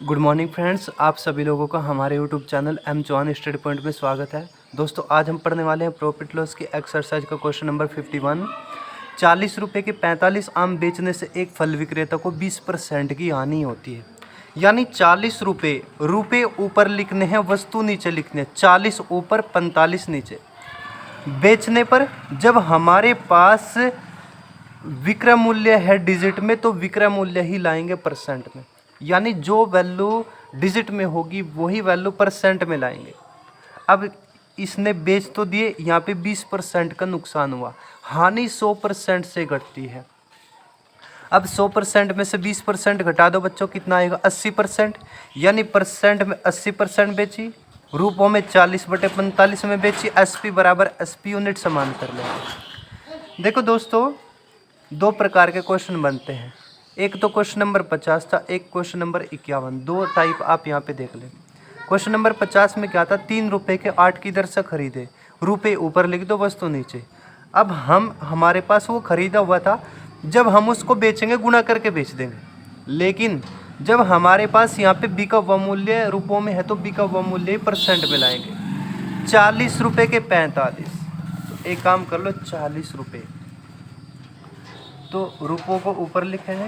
Good morning friends, आप सभी लोगों का हमारे YouTube channel M Chauhan study point में स्वागत है। दोस्तों, आज हम पढ़ने वाले हैं प्रॉफिट लॉस की एक्सरसाइज का क्वेश्चन नंबर 51। 40 रुपये के 45 आम बेचने से एक फल विक्रेता को 20% की हानि होती है। यानी 40 रुपये ऊपर लिखने हैं, वस्तु नीचे लिखने हैं। 40 ऊपर 45 नीचे। बेचने पर जब हमारे पास विक्रय मूल्य है डिजिट में, तो विक्रय मूल्य ही लाएंगे परसेंट में। यानी जो वैल्यू डिजिट में होगी वही वैल्यू परसेंट में लाएंगे। अब इसने बेच तो दिए, यहाँ पे 20% का नुकसान हुआ। हानि 100% से घटती है। अब 100% में से 20% घटा दो बच्चों, कितना आएगा? 80%। यानी परसेंट में 80% बेची, रूपों में 40/45 में बेची। एसपी बराबर एसपी यूनिट समान कर लेंगे। देखो दोस्तों, दो प्रकार के क्वेश्चन बनते हैं। एक तो क्वेश्चन नंबर 50 था, एक क्वेश्चन नंबर 51। दो टाइप आप यहाँ पे देख लें। क्वेश्चन नंबर 50 में क्या था? 3 रुपये के 8 की दर से खरीदे, रुपये ऊपर लिख दो, वस्तु नीचे। अब हमारे पास वो खरीदा हुआ था, जब हम उसको बेचेंगे गुणा करके बेच देंगे। लेकिन जब हमारे पास यहाँ पे बिका हुआ मूल्य रुपयों में है, तो बिका हुआ मूल्य परसेंट में लाएंगे। 40 रुपये के 45, तो एक काम कर लो, 40 रुपये तो रुपयों को ऊपर लिखेंगे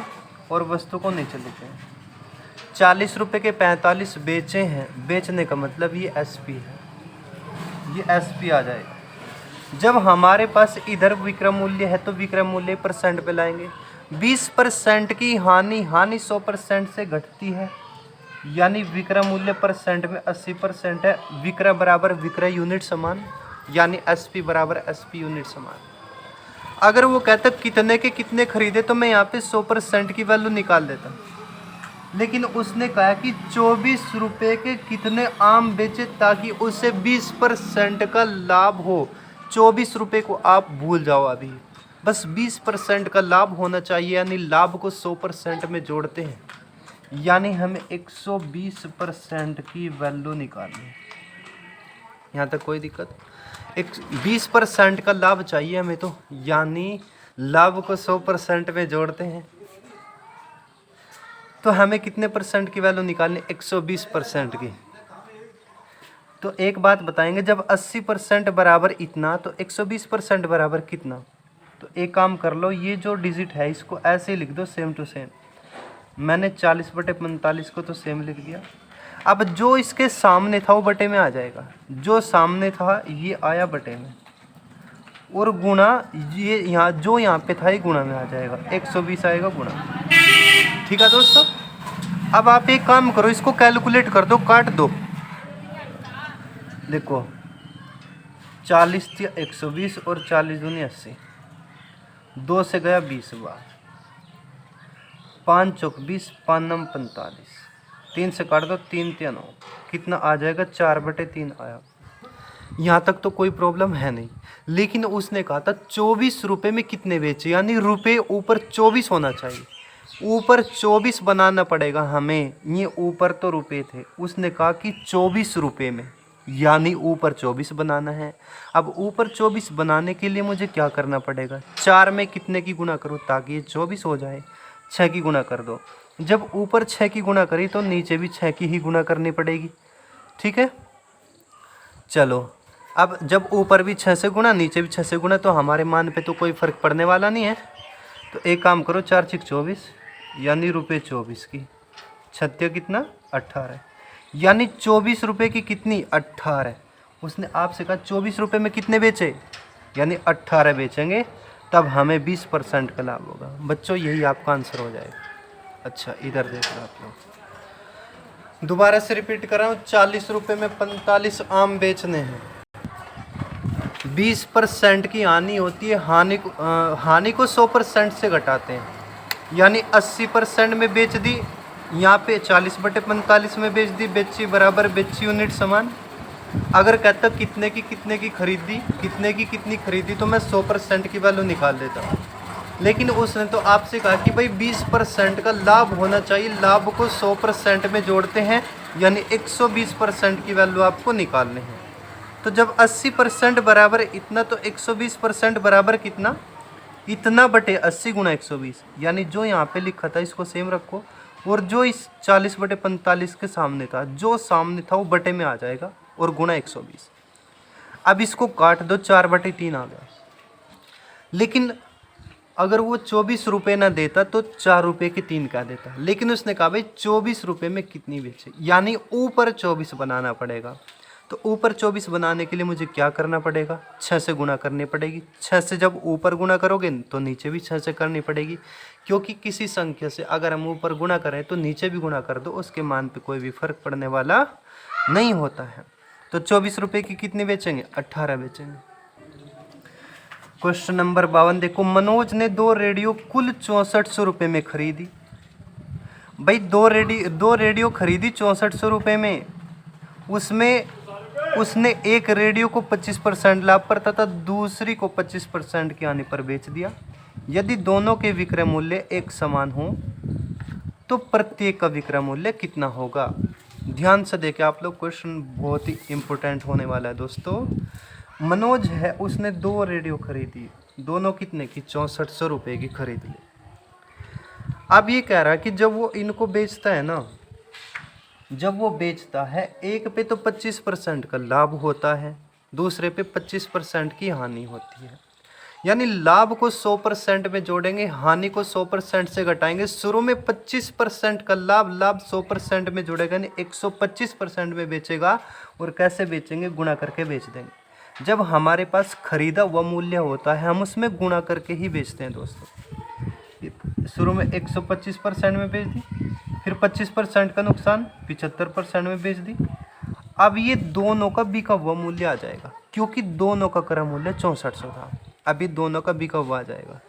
और वस्तु को नीचे लिखेंगे। 40 रुपये के 45 बेचे हैं, बेचने का मतलब ये एसपी है, ये एसपी आ जाएगा। जब हमारे पास इधर विक्रय मूल्य है, तो विक्रय मूल्य परसेंट पे लाएंगे। 20% की हानि 100% से घटती है। यानी विक्रय मूल्य परसेंट में 80% है। विक्रय बराबर विक्रय यूनिट समान, यानी एसपी बराबर एसपी यूनिट समान। अगर वो कहता कितने के कितने खरीदे, तो मैं यहाँ पे 100% की वैल्यू निकाल देता। लेकिन उसने कहा कि 24 रुपये के कितने आम बेचे, ताकि उसे 20% का लाभ हो। 24 रुपये को आप भूल जाओ अभी, बस 20% का लाभ होना चाहिए। यानी लाभ को 100% में जोड़ते हैं, यानी हमें 120% की वैल्यू निकालनी है। यहाँ तक कोई दिक्कत? 20% का लाभ चाहिए हमें, तो यानी लाभ को 100% में जोड़ते हैं, तो हमें कितने परसेंट की वैल्यू निकालनी? 120% की। तो एक बात बताएंगे, जब 80% बराबर इतना, तो 120% बराबर कितना? तो एक काम कर लो, ये जो डिजिट है इसको ऐसे ही लिख दो, सेम टू सेम। मैंने 40/45 को तो सेम लिख दिया। अब जो इसके सामने था वो बटे में आ जाएगा। जो सामने था ये आया बटे में, और गुणा ये यहाँ जो यहाँ पे था ये गुणा में आ जाएगा। 120 आएगा गुणा। ठीक है दोस्तों, अब आप एक काम करो, इसको कैलकुलेट कर दो, काट दो। देखो 40 थी 120 और 40 दूनी 80, 2 से गया 20 बार, 5 चौक 20, 5 नम 45, 3 से काट दो, 3 3 9, कितना आ जाएगा? 4/3 आया। यहाँ तक तो कोई प्रॉब्लम है नहीं। लेकिन उसने कहा था 24 रुपये में कितने बेचे, यानी रुपये ऊपर 24 होना चाहिए। ऊपर 24 बनाना पड़ेगा हमें। ये ऊपर तो रुपये थे, उसने कहा कि 24 रुपये में, यानी ऊपर 24 बनाना है। अब ऊपर 24 बनाने के लिए मुझे क्या करना पड़ेगा? 4 में कितने की गुणा करूँ ताकि ये 24 हो जाए? 6 की गुणा कर दो। जब ऊपर 6 की गुणा करी, तो नीचे भी 6 की ही गुणा करनी पड़ेगी। ठीक है, चलो। अब जब ऊपर भी 6 से गुणा, नीचे भी 6 से गुणा, तो हमारे मान पे तो कोई फ़र्क पड़ने वाला नहीं है। तो एक काम करो, 4 6 24, यानी रुपये 24 की। 6 कितना? 18, यानी 24 रुपये की कितनी? 18। उसने आपसे कहा 24 रुपये में कितने बेचे, यानी 18 बेचेंगे, तब हमें 20% का लाभ होगा। बच्चों, यही आपका आंसर हो जाएगा। अच्छा, इधर देख लो आप लोग, दोबारा से रिपीट कर रहा हूँ। 40 रुपये में 45 आम बेचने हैं, 20% की हानि होती है। हानि को 100% से घटाते हैं, यानी 80% में बेच दी। यहाँ पे 40/45 में बेच दी, बेची बराबर बेची यूनिट समान। अगर कहता कितने की खरीदी, कितने की कितनी खरीदी, तो मैं 100% की वैल्यू निकाल देता। लेकिन उसने तो आपसे कहा कि भाई 20% का लाभ होना चाहिए। लाभ को 100% में जोड़ते हैं, यानी 120% की वैल्यू आपको निकालनी है। तो जब 80% बराबर इतना, तो 120% बराबर कितना? इतना बटे 80 गुणा 120, यानी जो यहाँ पे लिखा था इसको सेम रखो, और जो इस 40/45 के सामने था, जो सामने था वो बटे में आ जाएगा और गुणा 120। अब इसको काट दो, 4/3 आ गया। लेकिन अगर वो 24 रुपये ना देता तो 4 रुपये के 3 का देता, लेकिन उसने कहा भाई 24 रुपये में कितनी बेचे, यानी ऊपर 24 बनाना पड़ेगा। तो ऊपर 24 बनाने के लिए मुझे क्या करना पड़ेगा, 6 से गुणा करनी पड़ेगी। 6 से जब ऊपर गुणा करोगे तो नीचे भी 6 से करनी पड़ेगी, क्योंकि किसी संख्या से अगर हम ऊपर गुणा करें तो नीचे भी गुणा कर दो, उसके मान पे कोई भी फर्क पड़ने वाला नहीं होता है। तो 24 रुपये की कितनी बेचेंगे, 18 बेचेंगे। क्वेश्चन नंबर 52 देखो, मनोज ने 2 रेडियो कुल 6400 रुपये में खरीदी। भाई दो रेडियो खरीदी 6400 रुपये में, उसमें उसने एक रेडियो को 25% लाभ पर तथा दूसरी को 25% की हानि पर बेच दिया। यदि दोनों के विक्रय मूल्य एक समान हो तो प्रत्येक का विक्रय मूल्य कितना होगा। ध्यान से देखें आप लोग, क्वेश्चन बहुत ही इम्पोर्टेंट होने वाला है दोस्तों। मनोज है, उसने 2 रेडियो खरीदी, दोनों कितने की, 6400 रुपये की खरीद ली। अब ये कह रहा है कि जब वो इनको बेचता है ना, जब वो बेचता है एक पे तो 25% का लाभ होता है, दूसरे पे 25% की हानि होती है। यानी लाभ को 100% में जोड़ेंगे, हानि को 100% से घटाएंगे। शुरू में 25% का लाभ 100% में जोड़ेगा, यानी 125% में बेचेगा। और कैसे बेचेंगे, गुणा करके बेच देंगे। जब हमारे पास खरीदा हुआ मूल्य होता है हम उसमें गुणा करके ही बेचते हैं दोस्तों। शुरू में 125% में बेच दी, फिर 25% का नुकसान 75% में बेच दी। अब ये दोनों का बिका हुआ मूल्य आ जाएगा, क्योंकि दोनों का क्रय मूल्य 6400 था, अभी दोनों का बिका हुआ आ जाएगा।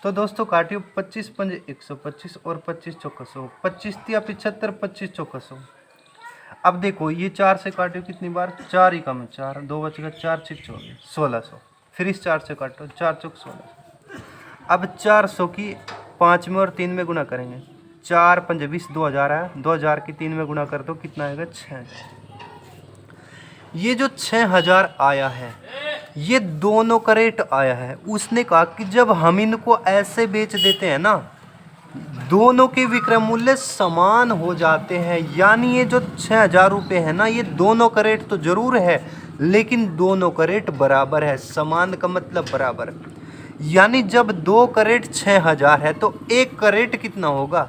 तो दोस्तों काटियो, 25 पंजे 125 और 25 चौका 100, 25 तिया 75, 25 चौका 100। अब देखो ये 4 से काटियो कितनी बार, 4 ही कम 4, 2 बचेगा, 4 6 24, 1600। फिर इस 4 से काटो, 4 चौक 16। अब 400 की 5 में और 3 में गुणा करेंगे, 4 पंजे 20, 2000 आया, 2000 की 3 में गुणा कर दो, कितना आएगा, 6000। ये जो 6000 आया है ये दोनों का रेट आया है। उसने कहा कि जब हम इनको ऐसे बेच देते हैं ना, दोनों के विक्रय मूल्य समान हो जाते हैं। यानी ये जो 6000 रुपये है ना, ये दोनों का रेट तो जरूर है लेकिन दोनों का रेट बराबर है। समान का मतलब बराबर, यानी जब 2 का रेट 6000 है तो 1 का रेट कितना होगा,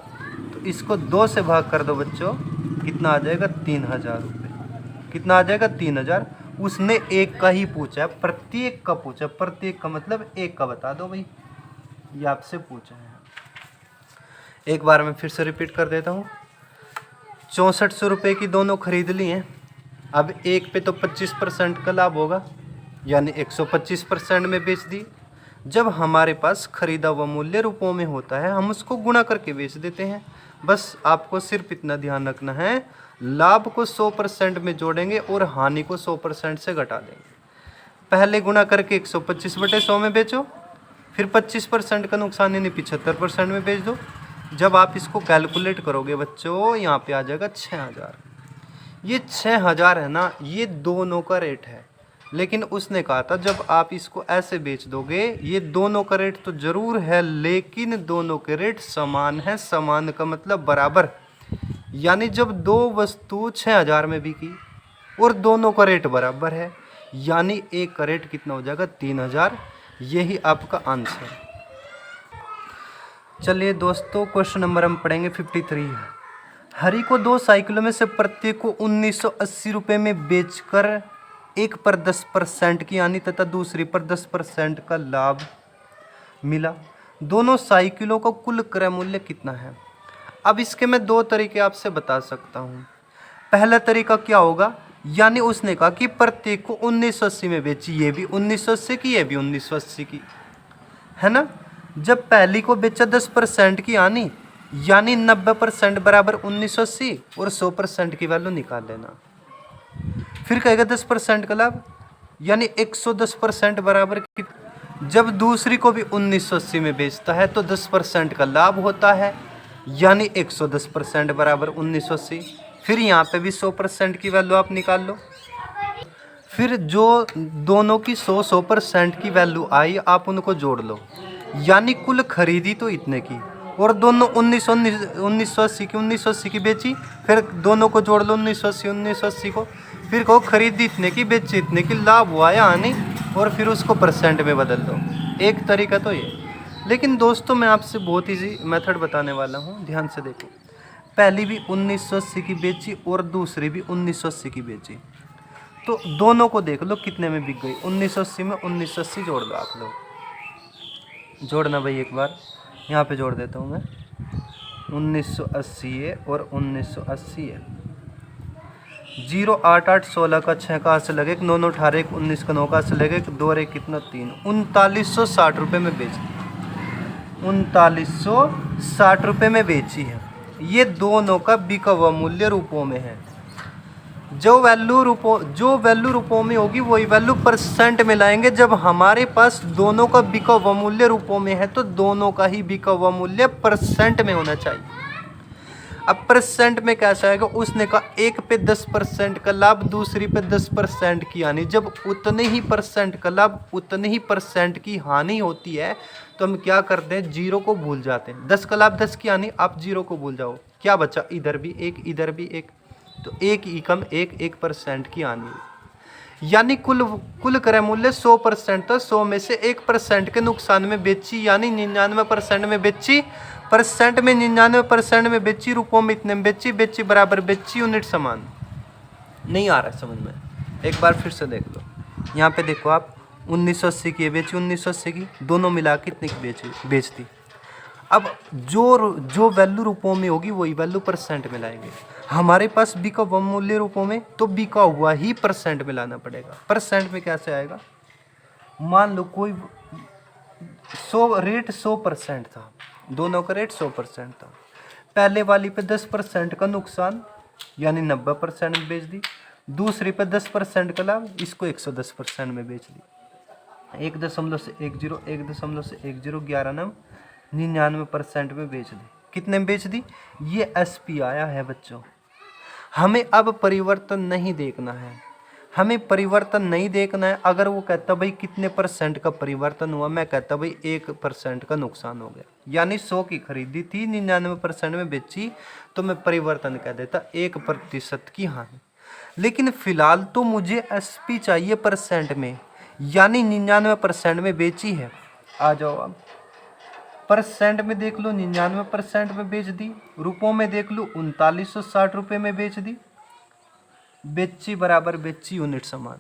तो इसको 2 से भाग कर दो बच्चों, कितना आ जाएगा, 3000 रुपये। कितना आ जाएगा, 3000। उसने एक का ही पूछा है, प्रत्येक का पूछा, प्रत्येक का मतलब एक का बता दो भाई, ये आपसे पूछा है। एक बार मैं फिर से रिपीट कर देता हूँ। 6400 रुपये की दोनों खरीद ली हैं। अब एक पे तो 25% का लाभ होगा, यानी 125% में बेच दी। जब हमारे पास खरीदा हुआ मूल्य रुपयों में होता है हम उसको गुणा करके बेच देते हैं। बस आपको सिर्फ इतना ध्यान रखना है, लाभ को 100% में जोड़ेंगे और हानि को 100% से घटा देंगे। पहले गुणा करके 125/100 में बेचो, फिर 25% का नुकसान यानी 75% में बेच दो। जब आप इसको कैलकुलेट करोगे बच्चों, यहाँ पे आ जाएगा 6000। ये 6000 है ना, ये दोनों का रेट है। लेकिन उसने कहा था जब आप इसको ऐसे बेच दोगे, ये दोनों का रेट तो जरूर है लेकिन दोनों के रेट समान है। समान का मतलब बराबर, यानी जब 2 वस्तु 6000 में बिकी और दोनों का रेट बराबर है, यानी एक का रेट कितना हो जाएगा, 3000। यही आपका आंसर। चलिए दोस्तों, क्वेश्चन नंबर हम पढ़ेंगे 53 है। हरि को 2 साइकिलों में से प्रत्येक को 1980 रुपये में बेचकर एक पर 10% की हानि तथा दूसरी पर 10% का लाभ मिला। दोनों साइकिलों का कुल क्रय मूल्य कितना है। अब इसके मैं 2 तरीके आपसे बता सकता हूँ। पहला तरीका क्या होगा, यानी उसने कहा कि प्रत्येक को 1980 में बेची, ये भी 1980 की, ये भी 1980 की, है ना। जब पहली को बेचा 10% की हानि, यानी 90% बराबर 1980 और 100% की वैल्यू निकाल लेना। फिर कहेगा 10% का लाभ, यानी 110% बराबर की। जब दूसरी को भी 1980 में बेचता है तो 10% का लाभ होता है, यानी 110% बराबर 1980। फिर यहाँ पे भी 100% की वैल्यू आप निकाल लो। फिर जो दोनों की 100% की वैल्यू आई आप उनको जोड़ लो, यानी कुल खरीदी तो इतने की और दोनों 1980 की बेची, फिर दोनों को जोड़ लो 1980 को, फिर कहो खरीदी इतने की बेची इतने की, लाभ हुआ या हानि, और फिर उसको परसेंट में बदल दो। एक तरीका तो ये। लेकिन दोस्तों मैं आपसे बहुत ईजी मेथड बताने वाला हूँ, ध्यान से देखो। पहली भी 1980 की बेची और दूसरी भी 1980 की बेची, तो दोनों को देख लो कितने में बिक गई। 1980 में 1980 जोड़ दो आप लोग, जोड़ना भाई एक बार, यहाँ पे जोड़ देता हूँ मैं। 1980 है और 1980 है। 0 8 8 16 का 6 का हाथ से लगे, 9 9 18 19 का 9 का हाथ से लगे, 2 और 1 कितना 3, 3960 रुपये में बेच दी। 3960 रुपये में बेची है। ये दोनों का बिका हुआ मूल्य रुपयों में है। जो वैल्यू रुपयों में होगी वही वैल्यू परसेंट में लाएंगे। जब हमारे पास दोनों का बिका हुआ मूल्य रुपयों में है तो दोनों का ही बिका हुआ मूल्य परसेंट में होना चाहिए। अब परसेंट में कैसा आएगा, उसने कहा एक पे 10% का लाभ, दूसरी पे 10% की हानि। जब उतने ही परसेंट का लाभ उतने ही परसेंट की हानि होती है तो हम क्या करते हैं, जीरो को भूल जाते हैं। 10 का लाभ 10 की हानि, आप जीरो को भूल जाओ, क्या बचा, इधर भी एक इधर भी एक, तो एक ही कम 1% की हानि। यानी कुल क्रय मूल्य 100% था, 100 में से 1% के नुकसान में बेची, यानी 99% में बेची। परसेंट में 99% में बेची, रुपयों में इतने में बेची, बेची बराबर बेची, यूनिट समान। नहीं आ रहा समझ में, एक बार फिर से देख लो। यहाँ पे देखो आप, 1980 की बेची, 1980 की, दोनों मिला के इतने की बेच दी। अब जो वैल्यू रुपयों में होगी वही वैल्यू परसेंट में लाएंगे। हमारे पास बिका हुआ मूल्य रुपयों में, तो बिका हुआ ही परसेंट में लाना पड़ेगा। परसेंट में कैसे आएगा, मान लो कोई 100% था, दोनों का रेट 100% था। पहले वाली पे 10% का नुकसान यानी 90% में बेच दी, दूसरी पे 10% का लाभ, इसको 110% में बेच दी। 1.10 1.10 11 नम 99% में बेच दी। कितने में बेच दी, ये SP आया है बच्चों। हमें अब परिवर्तन नहीं देखना है, हमें परिवर्तन नहीं देखना है। अगर वो कहता भाई कितने परसेंट का परिवर्तन हुआ, मैं कहता भाई 1% का नुकसान हो गया, यानी 100 की खरीदी थी 99% में बेची, तो मैं परिवर्तन कह देता 1% की हानि। लेकिन फिलहाल तो मुझे SP चाहिए परसेंट में, यानी 99% में बेची है। आ जाओ अब परसेंट में देख लो, 99% में बेच दी। रुपयों में देख लो, 3960 रुपये में बेच दी। बेची बराबर बेची, यूनिट समान।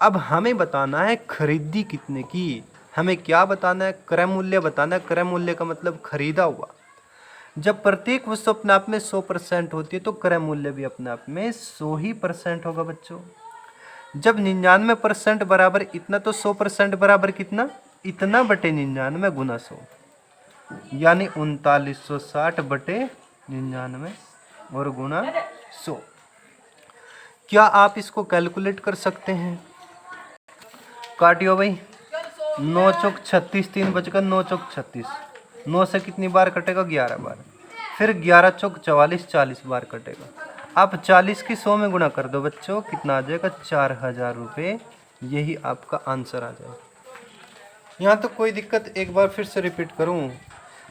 अब हमें बताना है खरीदी कितने की, हमें क्या बताना है, क्रय मूल्य बताना है। क्रय मूल्य का मतलब खरीदा हुआ। जब प्रत्येक वस्तु अपने आप में 100% होती है तो क्रय मूल्य भी अपने आप में 100 ही % होगा बच्चों। जब 99% बराबर इतना, तो 100% बराबर कितना, इतना बटे 99 गुना 100, यानी 3960 बटे 99 और गुना 100। क्या आप इसको कैलकुलेट कर सकते हैं, काटियो भाई। 9 चौक 36, 3 बचकर 9 चौक 36, 9 से कितनी बार कटेगा, 11 बार। फिर 11 चौक 44, 40 बार कटेगा। आप 40 की 100 में गुणा कर दो बच्चों, कितना आ जाएगा, 4000 रुपये। यही आपका आंसर आ जाएगा। यहाँ तो कोई दिक्कत, एक बार फिर से रिपीट करूँ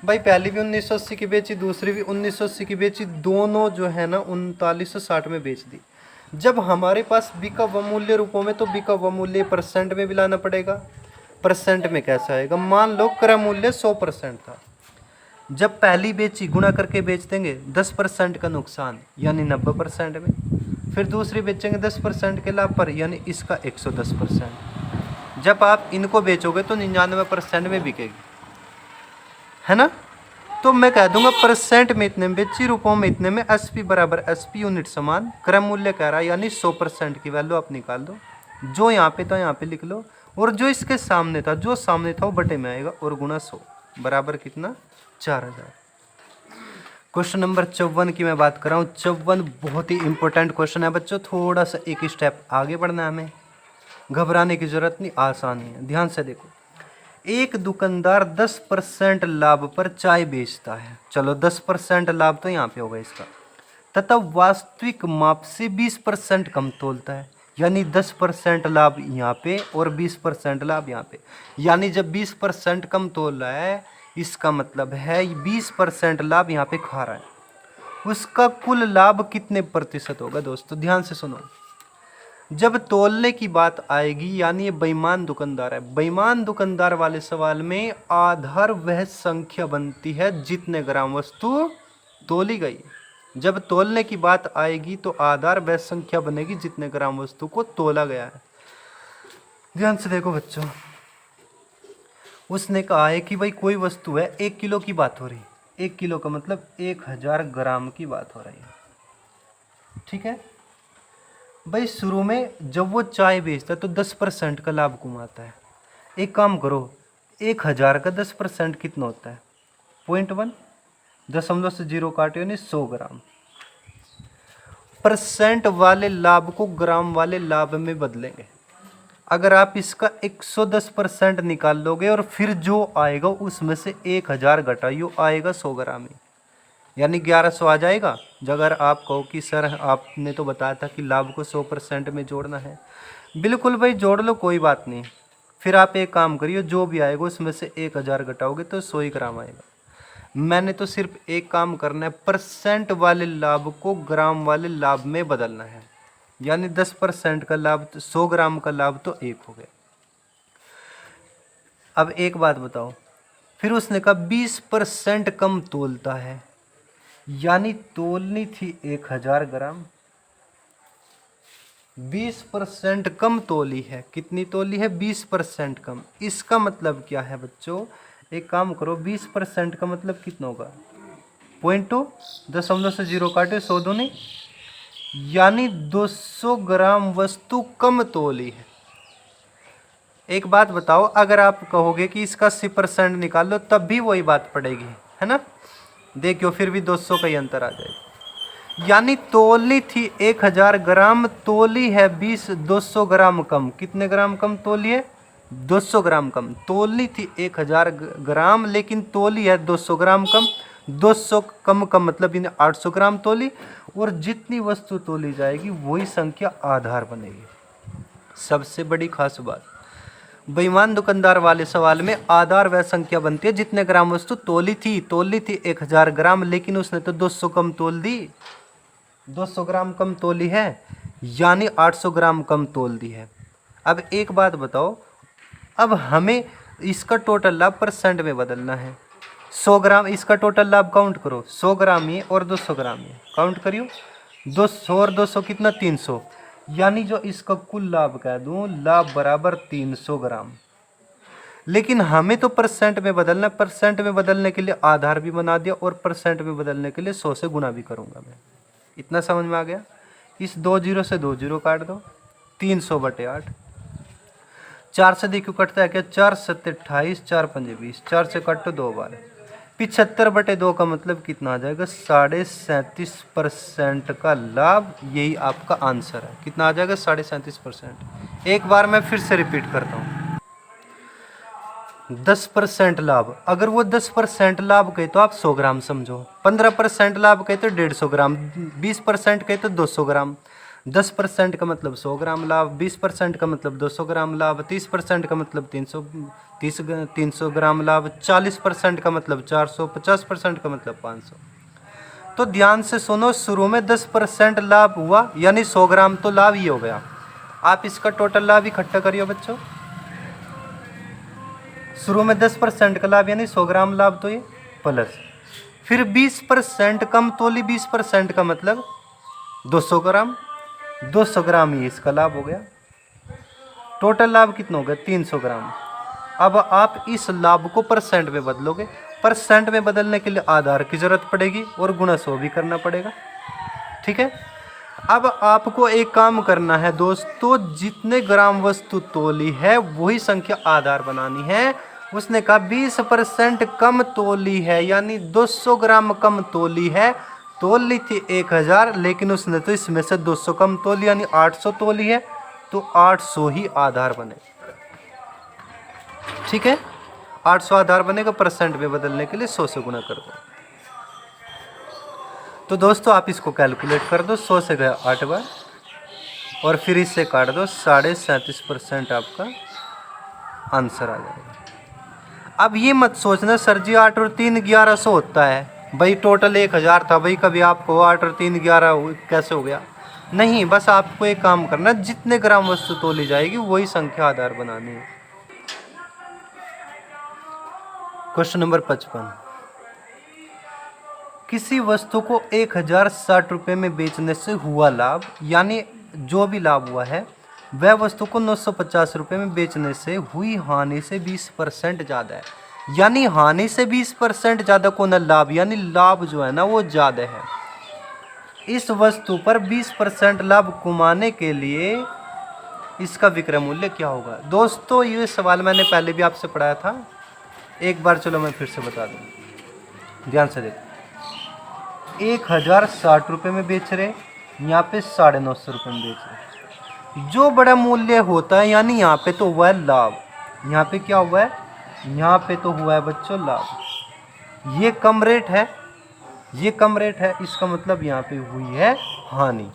भाई, पहली भी 1980 की बेची, दूसरी भी 1980 की बेची, दोनों जो है ना 3960 में बेच दी। जब हमारे पास बिका हुआ मूल्य रुपयों में, तो बिका हुआ मूल्य परसेंट में भी लाना पड़ेगा। परसेंट में कैसा आएगा, मान लो क्रय मूल्य 100% था, जब पहली बेची गुणा करके बेच देंगे 10% का नुकसान यानी 90% में, फिर दूसरी बेचेंगे 10% के लाभ पर, यानी इसका 110%। जब आप इनको बेचोगे तो 99% में बिकेगी, है ना। तो मैं कह दूंगा परसेंट में इतने में बेची, रुपयों में इतने में, SP बराबर SP, यूनिट समान। क्रय मूल्य कह रहा है यानी 100% की वैल्यू आप निकाल दो। जो यहाँ पे था यहाँ पे लिख लो, और जो इसके सामने था, जो सामने था वो बटे में आएगा, और गुना 100 बराबर कितना, 4000। क्वेश्चन नंबर 54 की मैं बात कर रहा हूँ। 54 बहुत ही इंपॉर्टेंट क्वेश्चन है बच्चों, थोड़ा सा एक स्टेप आगे बढ़ना है हमें, घबराने की जरूरत नहीं, आसानी है। ध्यान से देखो, एक दुकानदार 10% लाभ पर चाय बेचता है। चलो 10% लाभ तो यहाँ पे होगा इसका, तथा वास्तविक माप से 20% कम तोलता है, यानी 10% लाभ यहाँ पे और 20% लाभ यहाँ पे। यानी जब 20% कम तोल रहा है, इसका मतलब है 20% लाभ यहाँ पे खा रहा है, उसका कुल लाभ कितने प्रतिशत होगा। दोस्तों ध्यान से सुनो, जब तोलने की बात आएगी यानी ये बेईमान दुकानदार है, बेईमान दुकानदार वाले सवाल में आधार वह संख्या बनती है जितने ग्राम वस्तु तोली गई। जब तोलने की बात आएगी तो आधार वह संख्या बनेगी जितने ग्राम वस्तु को तोला गया है। ध्यान से देखो बच्चों, उसने कहा है कि भाई कोई वस्तु है, 1 किलो की बात हो रही है, 1 किलो का मतलब 1000 ग्राम की बात हो रही है, ठीक है भाई। शुरू में जब वो चाय बेचता है तो 10% का लाभ कमाता है। एक काम करो, 1000 का 10% कितना होता है, 0.1, दशमलव से 0 काटो यानी 100 ग्राम। परसेंट वाले लाभ को ग्राम वाले लाभ में बदलेंगे। अगर आप इसका 110% निकाल लोगे और फिर जो आएगा उसमें से 1000 घटाइयो, आएगा 100 ग्राम ही, यानी 1100 आ जाएगा। अगर आप कहो कि सर आपने तो बताया था कि लाभ को 100% में जोड़ना है, बिल्कुल भाई जोड़ लो, कोई बात नहीं। फिर आप एक काम करिए, जो भी आएगा उसमें से 1000 घटाओगे तो 100 ही ग्राम आएगा। मैंने तो सिर्फ एक काम करना है, परसेंट वाले लाभ को ग्राम वाले लाभ में बदलना है, यानी 10% का लाभ, 100 ग्राम का लाभ तो 1 हो गया। अब एक बात बताओ, फिर उसने कहा 20% कम तोलता है, यानी तोलनी थी 1000 ग्राम, 20% कम तोली है। कितनी तोली है, 20% कम। इसका मतलब क्या है बच्चों, एक काम करो, 20% का मतलब कितना होगा, 0.2, दशमलव से 0 काटे 100 दूनी, यानी 200 ग्राम वस्तु कम तोली है। एक बात बताओ, अगर आप कहोगे कि इसका 80% निकाल लो तब भी वही बात पड़ेगी, है ना। देखियो फिर भी 200 का ही अंतर आ जाएगा, यानी तोली थी 1000 ग्राम, तोली है 200 ग्राम कम। कितने ग्राम कम तोली है, 200 ग्राम कम। तोली थी 1000 ग्राम लेकिन तोली है 200 ग्राम कम। 200 कम का मतलब इन्हें 800 ग्राम तोली, और जितनी वस्तु तोली जाएगी वही संख्या आधार बनेगी। सबसे बड़ी खास बात, बेईमान दुकानदार वाले सवाल में आधार वह संख्या बनती है जितने ग्राम वस्तु तोली थी 1000 ग्राम, लेकिन उसने तो 200 कम तोल दी, 200 ग्राम कम तोली है, यानी 800 ग्राम कम तोल दी है। अब एक बात बताओ, अब हमें इसका टोटल लाभ परसेंट में बदलना है। 100 ग्राम, इसका टोटल लाभ काउंट करो, 100 ग्राम ये और 200 ग्राम ये, काउंट करियो, 200 और 200 कितना, 300, यानी जो इसका कुल लाभ कह दूं, लाभ बराबर 300 ग्राम। लेकिन हमें तो परसेंट में बदलना, परसेंट में बदलने के लिए आधार भी बना दिया और परसेंट में बदलने के लिए 100 से गुना भी करूंगा मैं। इतना समझ में आ गया। इस 2 जीरो से 2 जीरो काट दो, 300/8। 4 से देखो कटता है क्या, 4 7 28, 4 5 20, 4 से काटो 2 बार, 75/2 का मतलब कितना आ जाएगा, 37.5% का लाभ। यही आपका आंसर है, कितना आ जाएगा, 37.5%। एक बार मैं फिर से रिपीट करता हूँ, 10% लाभ, अगर वो 10% लाभ कहे तो आप 100 ग्राम समझो, 15% लाभ कहे तो 150 ग्राम, 20% कहे तो 200 ग्राम, 10% का मतलब 100 ग्राम लाभ, 20% का मतलब 200 ग्राम लाभ, 30% का मतलब 300 ग्राम लाभ, 40% का मतलब 400, 50% का मतलब 500। तो ध्यान से सुनो, शुरू में 10% लाभ हुआ यानी 100 ग्राम तो लाभ ही हो गया। आप इसका टोटल लाभ इकट्ठा करिए बच्चों। शुरू में 10% का लाभ यानी 100 ग्राम लाभ, तो ये प्लस, फिर 20% कम तोली, 20% का मतलब 200 ग्राम, 200 ग्राम ही इसका लाभ हो गया। टोटल लाभ कितना हो गया, 300 ग्राम। अब आप इस लाभ को परसेंट में बदलोगे, परसेंट में बदलने के लिए आधार की जरूरत पड़ेगी और गुणा 100 भी करना पड़ेगा, ठीक है। अब आपको एक काम करना है दोस्तों, जितने ग्राम वस्तु तोली है वही संख्या आधार बनानी है। उसने कहा 20% कम तोली है, यानी 200 ग्राम कम तोली है, तोल ली थी 1000, लेकिन उसने तो इसमें से 200 कम तोली यानी 800 तोली है, तो 800 ही आधार बने, ठीक है। 800 आधार बनेगा, परसेंट में बदलने के लिए 100 से गुना कर दो। तो दोस्तों आप इसको कैलकुलेट कर दो, 100 से गया 8 बार और फिर इससे काट दो, 37.5% आपका आंसर आ जाएगा। अब ये मत सोचना सर जी 8 और 3 1100 होता है, भाई टोटल 1000 था भाई, कभी आपको 8 और 3 11 कैसे हो गया। नहीं, बस आपको एक काम करना, जितने ग्राम वस्तु तोली जाएगी वही संख्या आधार बनानी है। क्वेश्चन नंबर 55, किसी वस्तु को 1060 रुपये में बेचने से हुआ लाभ, यानी जो भी लाभ हुआ है वह वस्तु को 950 रुपये में बेचने से हुई हानि से 20% ज़्यादा है। यानी हानि से 20% ज़्यादा को ना लाभ, यानी लाभ जो है ना वो ज़्यादा है। इस वस्तु पर 20% लाभ कमाने के लिए इसका विक्रय मूल्य क्या होगा। दोस्तों ये सवाल मैंने पहले भी आपसे पढ़ाया था, एक बार चलो मैं फिर से बता दूँ, ध्यान से देखो। 1060 रुपये में बेच रहे, यहाँ पे 950 रुपये में बेच रहे। जो बड़ा मूल्य होता है यानी यहाँ पे तो हुआ है लाभ, यहाँ पे क्या हुआ है, यहाँ पे तो हुआ है बच्चों लाभ। ये कम रेट है, ये कम रेट है, इसका मतलब यहाँ पे हुई है हानि।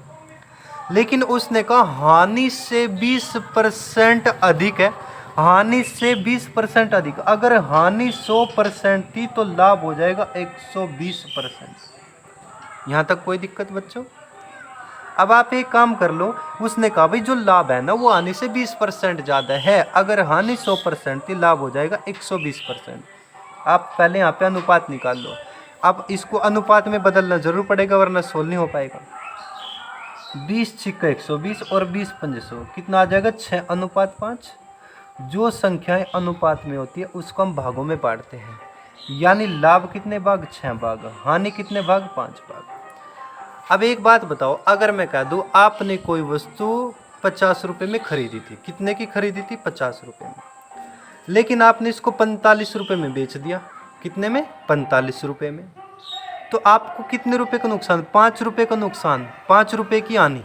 लेकिन उसने कहा हानि से 20% अधिक है, हानि से 20% अधिक। अगर हानि 100% थी तो लाभ हो जाएगा 120%। यहाँ तक कोई दिक्कत बच्चों। अब आप एक काम कर लो, उसने कहा भाई जो लाभ है ना वो हानि से 20% ज़्यादा है, अगर हानि 100% थी लाभ हो जाएगा 120%। आप पहले यहाँ पे अनुपात निकाल लो। अब इसको अनुपात में बदलना जरूर पड़ेगा वरना सोल्व नहीं हो पाएगा। 20 छिक्का 120 और 20 पंजे 100, कितना आ जाएगा 6:5। जो संख्याएं अनुपात में होती है उसको हम भागों में बांटते हैं, यानी लाभ कितने भाग 6 भाग, हानि कितने भाग 5 भाग। अब एक बात बताओ, अगर मैं कह दूं आपने कोई वस्तु 50 रुपये में खरीदी थी, कितने की खरीदी थी 50 रुपये में, लेकिन आपने इसको 45 रुपये में बेच दिया, कितने में 45 रुपये में, तो आपको कितने रुपए का नुकसान, 5 रुपये का नुकसान, 5 रुपये की हानि।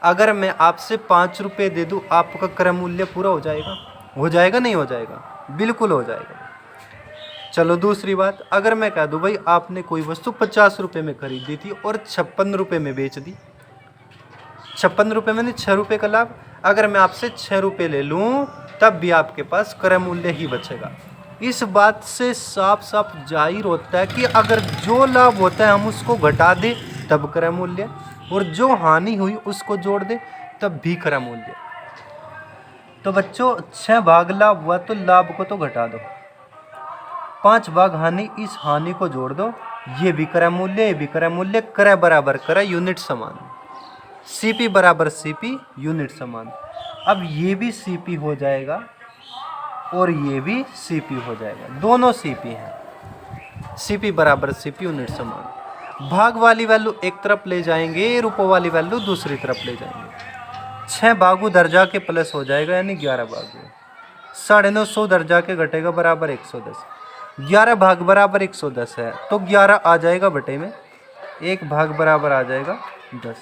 अगर मैं आपसे 5 रुपये दे दूं आपका क्रय मूल्य पूरा हो जाएगा, हो जाएगा नहीं हो जाएगा, बिल्कुल हो जाएगा। चलो दूसरी बात, अगर मैं कह दूं भाई आपने कोई वस्तु 50 रुपये में खरीदी थी और 56 रुपये में बेच दी, 56 रुपये में 6 रुपये का लाभ। अगर मैं आपसे 6 रुपये ले लूं तब भी आपके पास क्रय मूल्य ही बचेगा। इस बात से साफ साफ जाहिर होता है कि अगर जो लाभ होता है हम उसको घटा दें तब क्रय मूल्य, और जो हानि हुई उसको जोड़ दें तब भी क्रय मूल्य। तो बच्चों 6 भाग लाभ हुआ तो लाभ को तो घटा दो, 5 भाग हानि, इस हानि को जोड़ दो, ये भी क्रय मूल्य, ये भी क्रय मूल्य, क्रय बराबर क्रय, यूनिट समान, सीपी बराबर सीपी, यूनिट समान। अब ये भी सीपी हो जाएगा और ये भी सीपी हो जाएगा, दोनों सीपी हैं, सीपी बराबर सीपी, यूनिट समान। भाग वाली वैल्यू एक तरफ ले जाएंगे, रुपये वाली वैल्यू दूसरी तरफ ले जाएंगे। 6 भागू दर्जा के प्लस हो जाएगा यानी 11 भागू, 950 दर्जा के घटेगा बराबर 110, 11 भाग बराबर 110 है तो 11 आ जाएगा बटे में, 1 भाग बराबर आ जाएगा 10।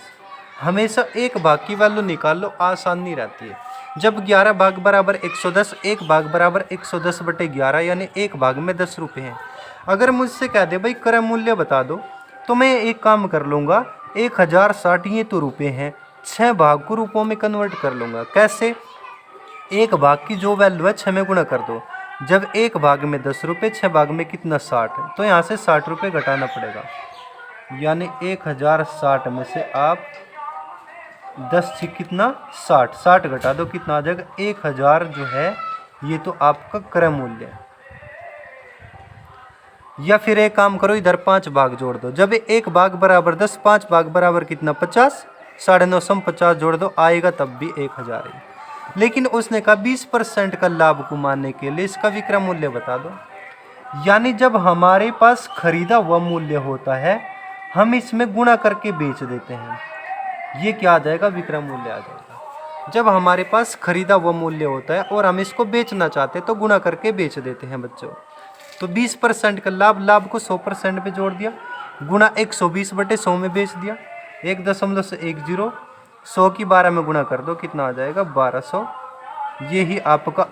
हमेशा एक भाग की वैल्यू निकाल लो, आसानी रहती है। जब 11 भाग बराबर 110, 1 भाग बराबर 110 बटे 11 यानी 1 भाग में 10 रुपये हैं। अगर मुझसे कह दे भाई क्रय मूल्य बता दो तो मैं एक काम कर लूँगा, 1060 ये तो रुपये हैं, 6 भाग को रुपयों में कन्वर्ट कर लूँगा। कैसे, 1 भाग की जो वैल्यू है 6 में गुणा कर दो, जब 1 भाग में 10 रुपये, 6 भाग में कितना 60 है, तो यहाँ से 60 रुपये घटाना पड़ेगा, यानी 1060 में से आप 10 से कितना 60 घटा दो, कितना आ जाएगा 1000 जो है ये तो आपका क्रय मूल्य है। या फिर एक काम करो, इधर 5 भाग जोड़ दो, जब 1 भाग बराबर 10, 5 भाग बराबर कितना 50, 950 50 जोड़ दो आएगा तब भी 1000 है। लेकिन उसने कहा 20% का लाभ कमाने के लिए इसका विक्रय मूल्य बता दो, यानी जब हमारे पास खरीदा हुआ मूल्य होता है हम इसमें गुणा करके बेच देते हैं, ये क्या आ जाएगा विक्रय मूल्य आ जाएगा। जब हमारे पास खरीदा हुआ मूल्य होता है और हम इसको बेचना चाहते हैं तो गुणा करके बेच देते हैं बच्चों। तो 20% का लाभ, लाभ को 100% पे जोड़ दिया, गुणा 120 बटे 100 में बेच दिया, 1.10, 100 की 12 में गुणा कर दो, कितना आ जाएगा 1200। यही आपका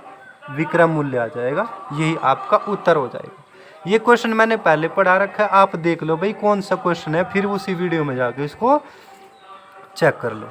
विक्रय मूल्य आ जाएगा, यही आपका उत्तर हो जाएगा। ये क्वेश्चन मैंने पहले पढ़ा रखा है, आप देख लो भाई कौन सा क्वेश्चन है, फिर उसी वीडियो में जाके इसको चेक कर लो।